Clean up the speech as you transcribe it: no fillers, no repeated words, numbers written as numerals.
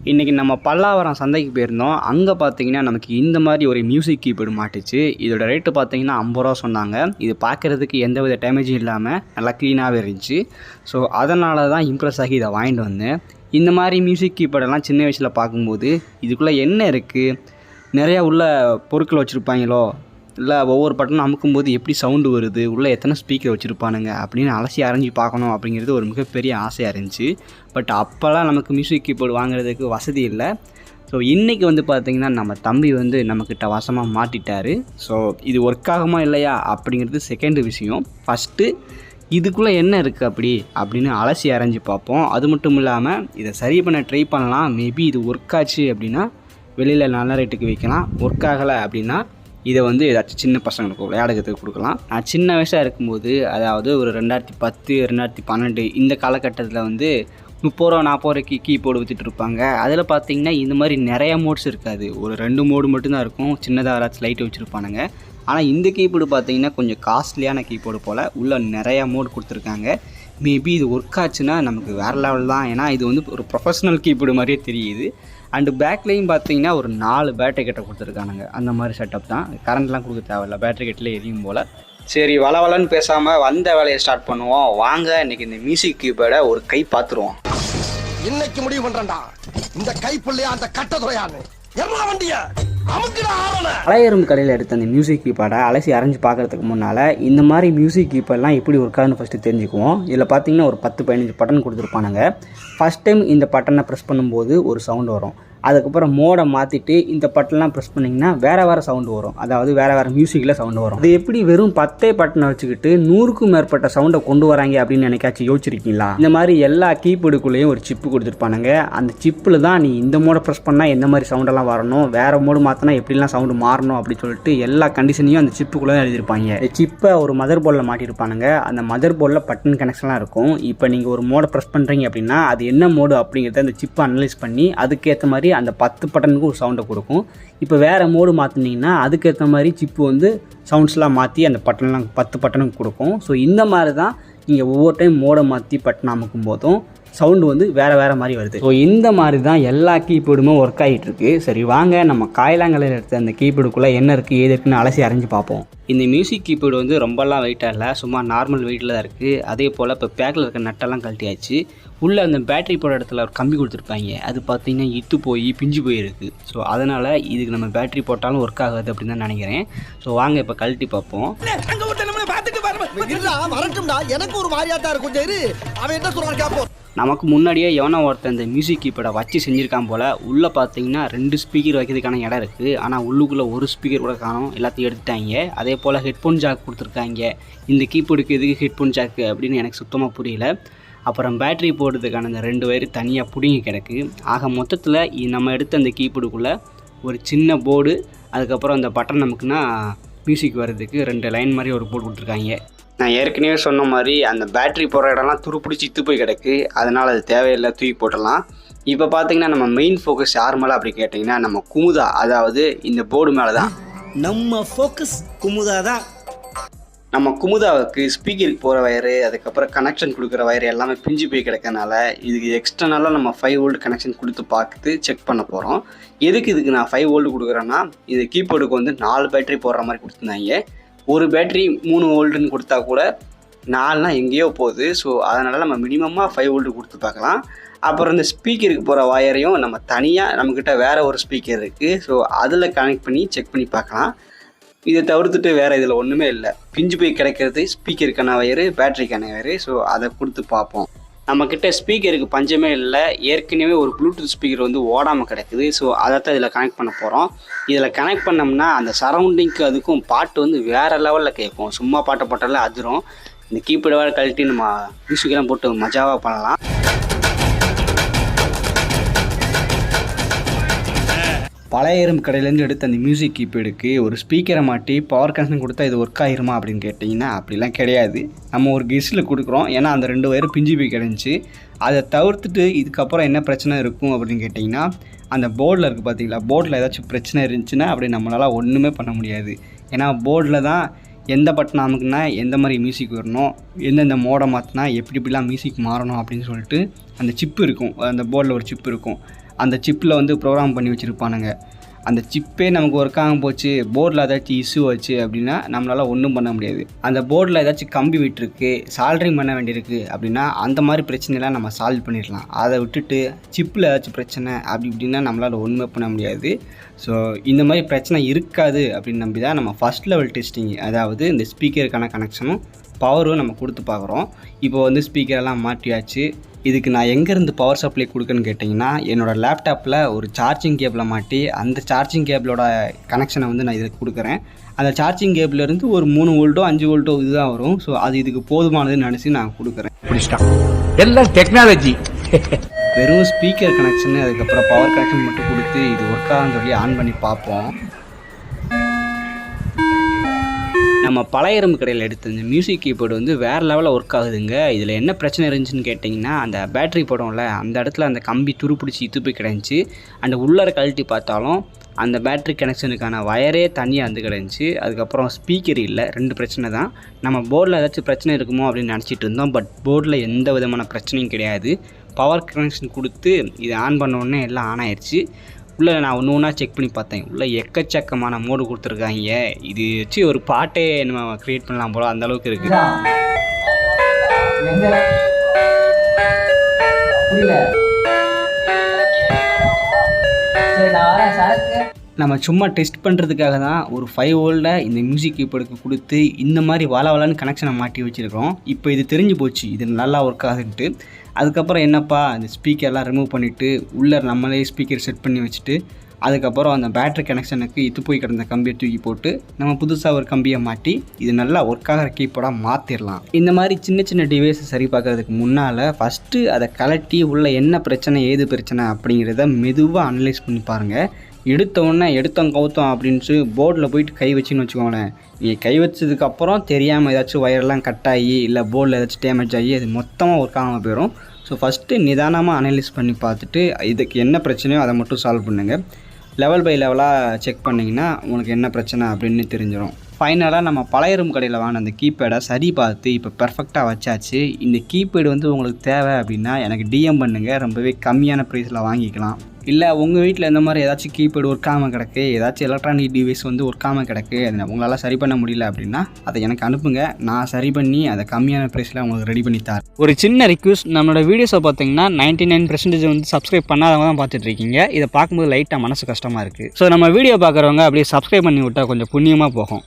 இன்றைக்கி நம்ம பல்லாவரம் சந்தைக்கு போயிருந்தோம். அங்கே பார்த்தீங்கன்னா நமக்கு இந்த மாதிரி ஒரு மியூசிக் கீபோர்டு மாட்டுச்சு. இதோட ரேட்டு பார்த்தீங்கன்னா 50 ரூபா சொன்னாங்க. இது பார்க்குறதுக்கு எந்தவித டேமேஜும் இல்லாமல் நல்லா க்ளீனாகவே இருந்துச்சு. ஸோ அதனால தான் இம்ப்ரெஸ் ஆகி இதை வாங்கிட்டு வந்தேன். இந்த மாதிரி மியூசிக் கீபோர்டெல்லாம் சின்ன வயசில் பார்க்கும்போது இதுக்குள்ளே என்ன இருக்குது, நிறையா உள்ள பொருட்கள் வச்சுருப்பாங்களோ, இல்லை ஒவ்வொரு பட்டனும் அமுக்கும்போது எப்படி சவுண்டு வருது, உள்ளே எத்தனை ஸ்பீக்கர் வச்சுருப்பானுங்க அப்படின்னு அலசி அரைஞ்சி பார்க்கணும் அப்படிங்கிறது ஒரு மிகப்பெரிய ஆசையாக இருந்துச்சு. பட் அப்போல்லாம் நமக்கு மியூசிக் கீபோர்டு வாங்குறதுக்கு வசதி இல்லை. ஸோ இன்றைக்கி வந்து பார்த்திங்கன்னா நம்ம தம்பி வந்து நம்மக்கிட்ட வசமாக மாட்டிட்டார். ஸோ இது ஒர்க் ஆகுமா இல்லையா அப்படிங்கிறது செகண்ட் விஷயம். ஃபஸ்ட்டு இதுக்குள்ளே என்ன இருக்குது அப்படின்னு அலசி அரைஞ்சி பார்ப்போம். அது மட்டும் இல்லாமல் இதை சரி பண்ண ட்ரை பண்ணலாம். மேபி இது ஒர்க் ஆச்சு அப்படின்னா வெளியில் நல்ல ரேட்டுக்கு விற்கலாம். ஒர்க் ஆகலை அப்படின்னா இதை வந்து ஏதாச்சும் சின்ன பசங்களுக்கு விளையாடுறதுக்கு கொடுக்கலாம். நான் சின்ன வயசாக இருக்கும்போது, அதாவது ஒரு 2010 2012 இந்த காலகட்டத்தில் வந்து 30 ரூபா 40 ரூபாய்க்கு கீபோர்டு விற்றுட்டு இருப்பாங்க. அதில் பார்த்தீங்கன்னா இந்த மாதிரி நிறையா மோட்ஸ் இருக்காது. ஒரு 2 மோடு மட்டும்தான் இருக்கும். சின்னதாக ஏதாச்சும் லைட்டு வச்சுருப்பானுங்க. ஆனால் இந்த கீபோர்டு பார்த்தீங்கன்னா கொஞ்சம் காஸ்ட்லியான கீபோர்டு போல் உள்ள நிறையா மோடு கொடுத்துருக்காங்க. மேபி இது ஒர்க் ஆச்சுன்னா நமக்கு வேறு லெவல் தான். ஏன்னா இது வந்து ஒரு ப்ரொஃபஷ்னல் கீபோர்டு மாதிரியே தெரியுது. அண்டு பேக்லேயும் பார்த்தீங்கன்னா ஒரு 4 பேட்டரி கட்டை கொடுத்துருக்கானுங்க. அந்த மாதிரி செட்டப் தான். கரண்ட்லாம் கொடுக்க தேவையில்ல, பேட்டரி கட்டில் எரியும் போல். சரி, வளவலன்னு பேசாமல் வந்த வேலையை ஸ்டார்ட் பண்ணுவோம். வாங்க இன்றைக்கி இந்த மியூசிக் கீபோர்டை ஒரு கை பார்த்துருவோம். இன்னைக்கு முடிவு பண்ணுறேன்டா, இந்த கைப்புள்ளையா அந்த கட்டதுறையான்னு எல்லா வண்டிய பழையரும் கடையில் எடுத்த அந்த மியூசிக் கீபோர்டை அலசி அரைஞ்சி பார்க்குறதுக்கு முன்னால் இந்த மாதிரி மியூசிக் கீபோர்டெலாம் எப்படி ஒர்க் ஆகுதுன்னு ஃபஸ்ட்டு தெரிஞ்சுக்குவோம். இதில் பார்த்தீங்கன்னா ஒரு 10-15 பட்டன் கொடுத்துருப்பானுங்க. ஃபஸ்ட் டைம் இந்த பட்டனை ப்ரெஸ் பண்ணும்போது ஒரு சவுண்டு வரும். அதுக்கப்புறம் மோடை மாற்றிட்டு இந்த பட்டன்லாம் ப்ரெஸ் பண்ணிங்கன்னா வேறு சவுண்டு வரும். அதாவது வேறு மியூசிக்கில் சவுண்டு வரும். அது எப்படி வெறும் 10 பட்டனை வச்சுக்கிட்டு 100க்கும் மேற்பட்ட சவுண்டை கொண்டு வராங்க அப்படின்னு நினைக்காச்சும் யோசிச்சிருக்கீங்களா? இந்த மாதிரி எல்லா கீபோர்டுக்குள்ளேயும் ஒரு சிப்பு கொடுத்துருப்பானுங்க. அந்த சிப்பில் தான் நீ இந்த மோடை ப்ரெஸ் பண்ணால் எந்த மாதிரி சவுண்டெல்லாம் வரணும், வேறு மோடு மாற்றினா எப்படிலாம் சவுண்டு மாறணும் அப்படின்னு சொல்லிட்டு எல்லா கண்டிஷனையும் அந்த சிப்புக்குள்ளே தான் எழுதியிருப்பாங்க. இந்த சிப்பை ஒரு மதர் போர்டில் மாட்டியிருப்பானுங்க. அந்த மதர் போர்டில் பட்டன் கனெக்ஷன்லாம் இருக்கும். இப்போ நீங்கள் ஒரு மோடை ப்ரெஸ் பண்ணுறீங்க அப்படின்னா அது என்ன மோடு அப்படிங்கிறத அந்த சிப்பை அனலைஸ் பண்ணி அதுக்கேற்ற மாதிரி அந்த 10 பட்டனுக்கு ஒரு சவுண்டை கொடுக்கும். இப்போ வேறு மோடு மாற்றினீங்கன்னா அதுக்கேற்ற மாதிரி சிப்பு வந்து சவுண்ட்ஸ்லாம் மாற்றி அந்த பட்டன்லாம் 10 பட்டனுக்கு கொடுக்கும். ஸோ இந்த மாதிரி தான் நீங்கள் ஒவ்வொரு டைம் மோடை மாற்றி பட்டன் அமுக்கும் போதும் சவுண்டு வந்து வேறு மாதிரி வருது. ஸோ இந்த மாதிரி தான் எல்லா கீபோர்டுமே ஒர்க் ஆகிட்டுருக்கு. சரி வாங்க நம்ம காயலாங்கலையில் எடுத்த அந்த கீபோர்டுக்குள்ளே என்ன இருக்குது ஏது இருக்குன்னு அலசி அரைஞ்சி பார்ப்போம். இந்த மியூசிக் கீபோர்டு வந்து ரொம்பலாம் வெயிட்டாக இல்லை, சும்மா நார்மல் வெயிட்டில் தான் இருக்குது. அதே போல் இப்போ பேக்கில் இருக்க நட்டெல்லாம் கழட்டியாச்சு. உள்ளே அந்த பேட்டரி போட இடத்துல ஒரு கம்பி கொடுத்துருப்பாங்க. அது பார்த்திங்கன்னா இத்து போய் பிஞ்சு போயிருக்கு. ஸோ அதனால் இதுக்கு நம்ம பேட்டரி போட்டாலும் ஒர்க் ஆகாது அப்படின்னு தான் நினைக்கிறேன். ஸோ வாங்க இப்போ கழட்டி பார்ப்போம். எனக்கு ஒரு மாதிரியாத்தான் இருக்கும். அவன் என்ன சொல்றான் கேப்போம். நமக்கு முன்னாடியே எவனோ ஒருத்தன் இந்த மியூசிக் கீபோர்டை வச்சு செஞ்சுருக்கான் போல். உள்ளே பார்த்தீங்கன்னா 2 ஸ்பீக்கர் வைக்கிறதுக்கான இடம் இருக்குது. ஆனால் உள்ளுக்குள்ளே ஒரு ஸ்பீக்கர் கூட காணும், எல்லாத்தையும் எடுத்துட்டாங்க. அதே போல் ஹெட்ஃபோன் ஜாக் கொடுத்துருக்காங்க. இந்த கீபோர்டுக்கு எதுக்கு ஹெட்ஃபோன் ஜாக்கு அப்படின்னு எனக்கு சுத்தமாக புரியல. அப்புறம் பேட்டரி போடுறதுக்கான அந்த 2 வயர் தனியாக பிடிங்கி கிடக்கு. ஆக மொத்தத்தில் நம்ம எடுத்த அந்த கீபோர்டுக்குள்ளே ஒரு சின்ன போர்டு, அதுக்கப்புறம் அந்த பட்டன் நமக்குன்னா மியூசிக் வர்றதுக்கு 2 லைன் மாதிரி ஒரு போர்டு கொடுத்துருக்காங்க. நான் ஏற்கனவே சொன்ன மாதிரி அந்த பேட்டரி போடுற இடம்லாம் துருப்பிடிச்சி இத்து போய் கிடக்கு. அதனால் அது தேவையில்லை, தூக்கி போட்டலாம். இப்போ பார்த்தீங்கன்னா நம்ம மெயின் ஃபோக்கஸ் யார் மேலே அப்படி கேட்டிங்கன்னா நம்ம குமுதா, அதாவது இந்த போர்டு மேலே தான். நம்ம ஃபோக்கஸ் குமுதா தான். நம்ம குமுதாவுக்கு ஸ்பீக்கருக்கு போகிற வயரு, அதுக்கப்புறம் கனெக்ஷன் கொடுக்குற வயர் எல்லாமே பிஞ்சு போய் கிடக்கனால இதுக்கு எக்ஸ்டர்னலாக நம்ம 5 வோல்ட் கனெக்ஷன் கொடுத்து பார்த்து செக் பண்ண போகிறோம். இதுக்கு நான் 5 வோல்ட் கொடுக்குறேன்னா இது கீபோர்டுக்கு வந்து 4 பேட்டரி போடுற மாதிரி கொடுத்துருந்தாங்க. ஒரு பேட்டரி 3 வோல்ட்டுன்னு கொடுத்தா கூட 4னா எங்கேயோ போகுது. ஸோ அதனால் நம்ம மினிமமாக 5 வோல்ட்டு கொடுத்து பார்க்கலாம். அப்புறம் இந்த ஸ்பீக்கருக்கு போகிற வயரையும் நம்ம தனியாக நம்மக்கிட்ட வேறு ஒரு ஸ்பீக்கர் இருக்குது. ஸோ அதில் கனெக்ட் பண்ணி செக் பண்ணி பார்க்கலாம். இதை தவிர்த்துட்டு வேறு இதில் ஒன்றுமே இல்லை. பிஞ்சு போய் கிடைக்கிறது ஸ்பீக்கருக்கான வயரு, பேட்டரிக்கான வயரு. ஸோ அதை கொடுத்து பார்ப்போம். நம்மக்கிட்ட ஸ்பீக்கருக்கு பஞ்சமே இல்லை. ஏற்கனவே ஒரு ப்ளூடூத் ஸ்பீக்கர் வந்து ஓடாமல் கிடக்குது. ஸோ அதை தான் இதில் கனெக்ட் பண்ண போகிறோம். இதில் கனெக்ட் பண்ணோம்னா அந்த சரௌண்டிங்க்கு அதுக்கும் பாட்டு வந்து வேறு லெவலில் கேட்கும். சும்மா பாட்டை போட்டாலே அதிரும். இந்த கீபோர்டு வேறு கழட்டி நம்ம மியூசிக்கெல்லாம் போட்டு மஜாவாக பண்ணலாம். பழைய எறும்பு கடையிலேருந்து எடுத்த அந்த மியூசிக் கீபோர்டுக்கு ஒரு ஸ்பீக்கரை மாட்டி பவர் கனெக்ஷன் கொடுத்தா இது ஒர்க் ஆகிருமா அப்படின்னு கேட்டிங்கன்னா அப்படிலாம் கிடையாது. நம்ம ஒரு கெஸ்ட்டில் கொடுக்குறோம். ஏன்னா அந்த 2 வயரும் பிஞ்சு போய் கிடந்துச்சு. அதை தவிர்த்துட்டு இதுக்கப்புறம் என்ன பிரச்சனை இருக்கும் அப்படின்னு கேட்டிங்கன்னா அந்த போர்டில் இருக்குது பார்த்தீங்களா, போர்டில் ஏதாச்சும் பிரச்சனை இருந்துச்சுன்னா அப்படி நம்மளால் ஒன்றுமே பண்ண முடியாது. ஏன்னா போர்டில் தான் எந்த பட்டன் அமுக்குனா எந்த மாதிரி மியூசிக் வரணும், எந்தெந்த மோடை மாற்றினா எப்படிலாம் மியூசிக் மாறணும் அப்படின்னு சொல்லிட்டு அந்த சிப்பு இருக்கும். அந்த போர்டில் ஒரு சிப்பு இருக்கும். அந்த சிப்பில் வந்து ப்ரோக்ராம் பண்ணி வச்சுருப்பானுங்க. அந்த சிப்பே நமக்கு ஒர்க் ஆகாமல் போச்சு, போர்டில் ஏதாச்சும் இஷ்யூ ஆச்சு அப்படின்னா நம்மளால் ஒன்றும் பண்ண முடியாது. அந்த போர்டில் ஏதாச்சும் கம்பி விட்டுருக்கு, சால்ட்ரிங் பண்ண வேண்டியிருக்கு அப்படின்னா அந்த மாதிரி பிரச்சனைலாம் நம்ம சால்வ் பண்ணிடலாம். அதை விட்டுட்டு சிப்பில் ஏதாச்சும் பிரச்சனை அப்படி இப்படின்னா நம்மளால் ஒன்றுமே பண்ண முடியாது. ஸோ இந்த மாதிரி பிரச்சனை இருக்காது அப்படின்னு நம்பி தான் நம்ம ஃபஸ்ட் லெவல் டெஸ்டிங், அதாவது இந்த ஸ்பீக்கருக்கான கனெக்ஷனும் பவரும் நம்ம கொடுத்து பார்க்குறோம். இப்போ வந்து ஸ்பீக்கரெல்லாம் மாட்டியாச்சு. இதுக்கு நான் எங்கேருந்து பவர் சப்ளை கொடுக்குன்னு கேட்டிங்கன்னா, என்னோடய லேப்டாப்பில் ஒரு சார்ஜிங் கேபிளை மாட்டி அந்த சார்ஜிங் கேபிளோட கனெக்ஷனை வந்து நான் இதுக்கு கொடுக்குறேன். அந்த சார்ஜிங் கேபிள்லேருந்து ஒரு 3 வோல்ட்டோ 5 வோல்ட்டோ இதுதான் வரும். ஸோ அது இதுக்கு போதுமானதுன்னு நினச்சி நான் கொடுக்குறேன். எல்லாம் டெக்னாலஜி. வெறும் ஸ்பீக்கர் கனெக்ஷனு அதுக்கப்புறம் பவர் கனெக்ஷன் மட்டும் கொடுத்து இது ஒர்க் ஆகுன்னு சொல்லி ஆன் பண்ணி பார்ப்போம். நம்ம பழைய இரும்பு கடையில் எடுத்த இந்த மியூசிக் கீபோர்டு வந்து வேறு லெவலில் ஒர்க் ஆகுதுங்க. இதில் என்ன பிரச்சனை இருந்துச்சுன்னு கேட்டிங்கன்னா, அந்த பேட்ரி போடும்ல அந்த இடத்துல அந்த கம்பி துருப்பிடிச்சி இத்து போய் கிடந்துச்சு. அந்த உள்ளார கழட்டி பார்த்தாலும் அந்த பேட்ரி கனெக்ஷனுக்கான வயரே தனியாக வந்து கிடந்துச்சு. அதுக்கப்புறம் ஸ்பீக்கர் இல்லை, 2 பிரச்சனை தான். நம்ம போர்டில் ஏதாச்சும் பிரச்சனை இருக்குமோ அப்படின்னு நினச்சிட்டு இருந்தோம். பட் போர்டில் எந்த விதமான பிரச்சனையும் கிடையாது. பவர் கனெக்ஷன் கொடுத்து இதை ஆன் பண்ண உடனே எல்லாம் ஆன் ஆயிடுச்சு. உள்ளே நான் ஒன்று ஒன்றா செக் பண்ணி பார்த்தேன். உள்ளே எக்கச்சக்கமான மோடு கொடுத்துருக்காங்க. இது வச்சு ஒரு பாட்டே நம்ம க்ரியேட் பண்ணலாம் போல அந்த அளவுக்கு இருக்குது. நம்ம சும்மா டெஸ்ட் பண்ணுறதுக்காக தான் ஒரு 5 வோல்ட்டை இந்த மியூசிக் கீபோர்டுக்கு கொடுத்து இந்த மாதிரி வாழான்னு கனெக்ஷனை மாட்டி வச்சுருக்கோம். இப்போ இது தெரிஞ்சு போச்சு இது நல்லா ஒர்க் ஆகுன்ட்டு. அதுக்கப்புறம் என்னப்பா இந்த ஸ்பீக்கர்லாம் ரிமூவ் பண்ணிவிட்டு உள்ளே நம்மளே ஸ்பீக்கர் செட் பண்ணி வச்சுட்டு அதுக்கப்புறம் அந்த பேட்ரி கனெக்ஷனுக்கு இது போய் கிடந்த கம்பியை தூக்கி போட்டு நம்ம புதுசாக ஒரு கம்பியை மாட்டி இது நல்லா ஒர்க் ஆகிற கீபோர்டாக மாற்றிடலாம். இந்த மாதிரி சின்ன சின்ன டிவைஸை சரி பார்க்குறதுக்கு முன்னால் ஃபஸ்ட்டு அதை கலட்டி உள்ளே என்ன பிரச்சனை ஏது பிரச்சனை அப்படிங்கிறத மெதுவாக அனலைஸ் பண்ணி பாருங்கள். எடுத்தோம் கவுத்தோம் அப்படின்ட்டு போர்டில் போயிட்டு கை வச்சுன்னு வச்சுக்கோங்களேன். நீங்கள் கை வச்சதுக்கப்புறம் தெரியாமல் ஏதாச்சும் ஒயர்லாம் கட் ஆகி இல்லை போர்டில் ஏதாச்சும் டேமேஜ் ஆகி அது மொத்தமாக ஒர்க் ஆகாமல் போயிடும். ஸோ ஃபஸ்ட்டு நிதானமாக அனலைஸ் பண்ணி பார்த்துட்டு இதுக்கு என்ன பிரச்சனையோ அதை மட்டும் சால்வ் பண்ணுங்கள். லெவல் பை லெவலாக செக் பண்ணிங்கன்னா உங்களுக்கு என்ன பிரச்சனை அப்படின்னு தெரிஞ்சிடும். ஃபைனலாக நம்ம பழைய இரும்பு கடையில் வாங்கின அந்த கீபேடை சரி பார்த்து இப்போ பெர்ஃபெக்டாக வச்சாச்சு. இந்த கீபேடு வந்து உங்களுக்கு தேவை அப்படின்னா எனக்கு டிஎம் பண்ணுங்கள், ரொம்பவே கம்மியான ப்ரைஸில் வாங்கிக்கலாம். இல்லை உங்கள் வீட்டில் இந்த மாதிரி ஏதாச்சும் கீபேடு ஒர்க் ஆகாமல் கிடக்கு, ஏதாச்சும் எலக்ட்ரானிக் டிவைஸ் வந்து ஒர்க் ஆகாமல் கிடக்கு, அதை உங்களால் சரி பண்ண முடியல அப்படின்னா அதை எனக்கு அனுப்புங்க. நான் சரி பண்ணி அதை கம்மியான ப்ரைஸில் உங்களுக்கு ரெடி பண்ணி தரேன். ஒரு சின்ன ரிக்வெஸ்ட், நம்மளோட வீடியோஸை பார்த்தீங்கன்னா 99% வந்து சப்ஸ்கிரைப் பண்ணாதவங்க தான் பார்த்துட்டு இருக்கீங்க. இதை பார்க்கும்போது லைட்டாக மனசு கஷ்டமாக இருக்குது. ஸோ நம்ம வீடியோ பார்க்குறவங்க அப்படியே சப்ஸ்கிரைப் பண்ணி விட்டால் கொஞ்சம் புண்ணியமாக போகும்.